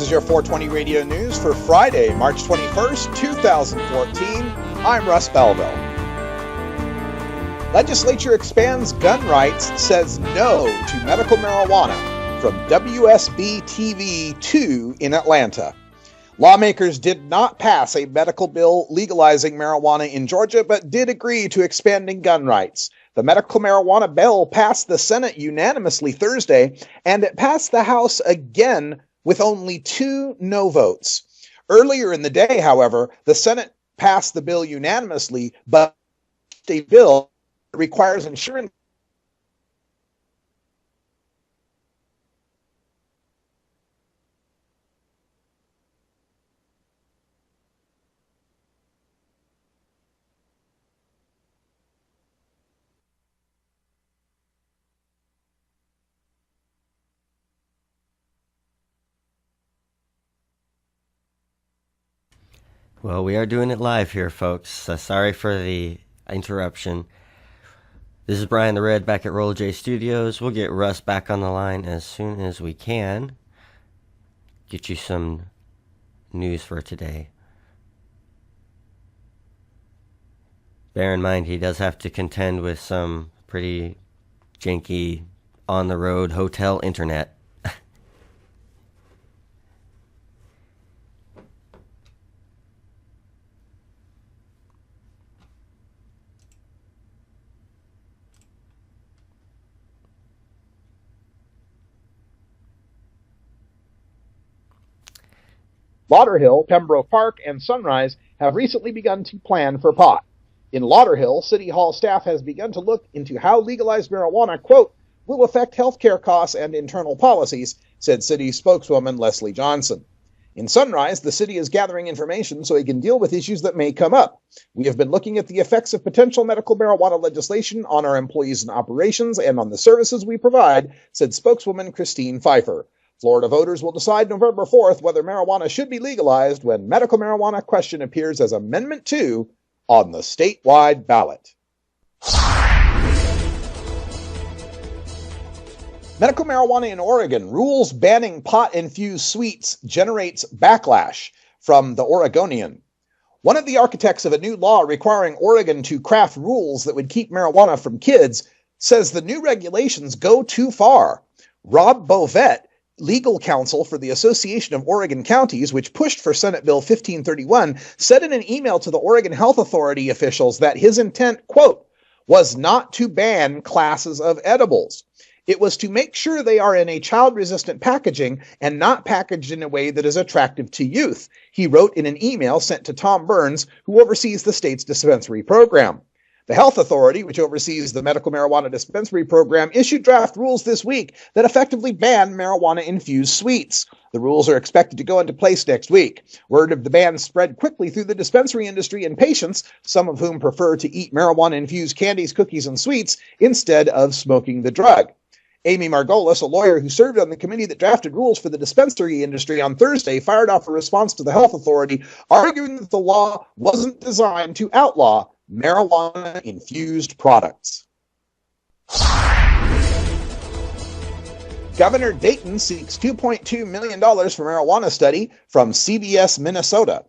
is your 420 Radio News for Friday, March 21st, 2014. I'm Russ Belville. Legislature expands gun rights, says no to medical marijuana from WSB-TV 2 in Atlanta. Lawmakers did not pass a medical bill legalizing marijuana in Georgia, but did agree to expanding gun rights. The medical marijuana bill passed the Senate unanimously Thursday, and it passed the House again with only 2 no votes. Earlier in the day, however, the Senate passed the bill unanimously, but a bill requires insurance. Well, we are doing it live here, folks. Sorry for the interruption. This is Brian the Red back at Roll J Studios. We'll get Russ back on the line as soon as we can. Get you some news for today. Bear in mind, he does have to contend with some pretty janky on-the-road hotel internet. Lauderhill, Pembroke Park, and Sunrise have recently begun to plan for pot. In Lauderhill, City Hall staff has begun to look into how legalized marijuana, quote, will affect healthcare costs and internal policies, said city spokeswoman Leslie Johnson. In Sunrise, the city is gathering information so it can deal with issues that may come up. We have been looking at the effects of potential medical marijuana legislation on our employees and operations and on the services we provide, said spokeswoman Christine Pfeiffer. Florida voters will decide November 4th whether marijuana should be legalized when medical marijuana question appears as Amendment 2 on the statewide ballot. Medical marijuana in Oregon, rules banning pot-infused sweets generates backlash from the Oregonian. One of the architects of a new law requiring Oregon to craft rules that would keep marijuana from kids says the new regulations go too far. Rob Bovet, legal counsel for the Association of Oregon Counties, which pushed for Senate Bill 1531, said in an email to the Oregon Health Authority officials that his intent, quote, was not to ban classes of edibles. It was to make sure they are in a child-resistant packaging and not packaged in a way that is attractive to youth, he wrote in an email sent to Tom Burns, who oversees the state's dispensary program. The Health Authority, which oversees the medical marijuana dispensary program, issued draft rules this week that effectively ban marijuana-infused sweets. The rules are expected to go into place next week. Word of the ban spread quickly through the dispensary industry, and patients, some of whom prefer to eat marijuana-infused candies, cookies, and sweets instead of smoking the drug. Amy Margolis, a lawyer who served on the committee that drafted rules for the dispensary industry on Thursday, fired off a response to the Health Authority, arguing that the law wasn't designed to outlaw marijuana-infused products. Governor Dayton seeks $2.2 million for marijuana study from CBS Minnesota.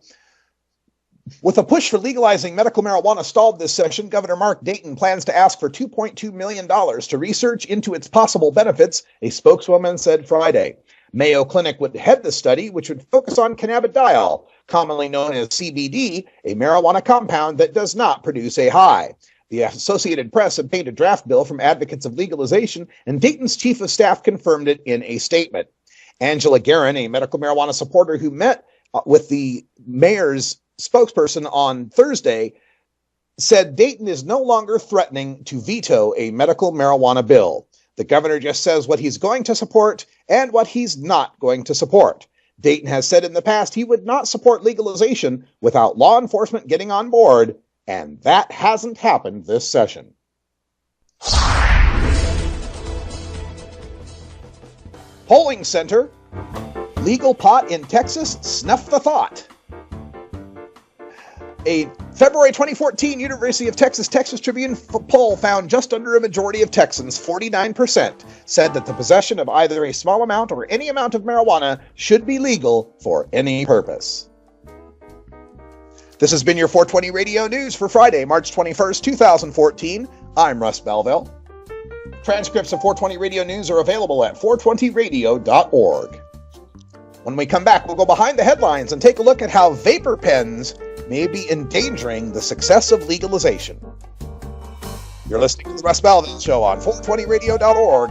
With a push for legalizing medical marijuana stalled this session, Governor Mark Dayton plans to ask for $2.2 million to research into its possible benefits, a spokeswoman said Friday. Mayo Clinic would head the study, which would focus on cannabidiol, commonly known as CBD, a marijuana compound that does not produce a high. The Associated Press obtained a draft bill from advocates of legalization, and Dayton's chief of staff confirmed it in a statement. Angela Guerin, a medical marijuana supporter who met with the mayor's spokesperson on Thursday, said Dayton is no longer threatening to veto a medical marijuana bill. The governor just says what he's going to support and what he's not going to support. Dayton has said in the past he would not support legalization without law enforcement getting on board, and that hasn't happened this session. Polling center, legal pot in Texas, snuff the thought. A February 2014 University of Texas Tribune poll found just under a majority of Texans, 49%, said that the possession of either a small amount or any amount of marijuana should be legal for any purpose. This has been your 420 Radio News for Friday, March 21st, 2014. I'm Russ Belville. Transcripts of 420 Radio News are available at 420radio.org. When we come back, we'll go behind the headlines and take a look at how vapor pens may be endangering the success of legalization. You're listening to the Russ Belville Show on 420radio.org.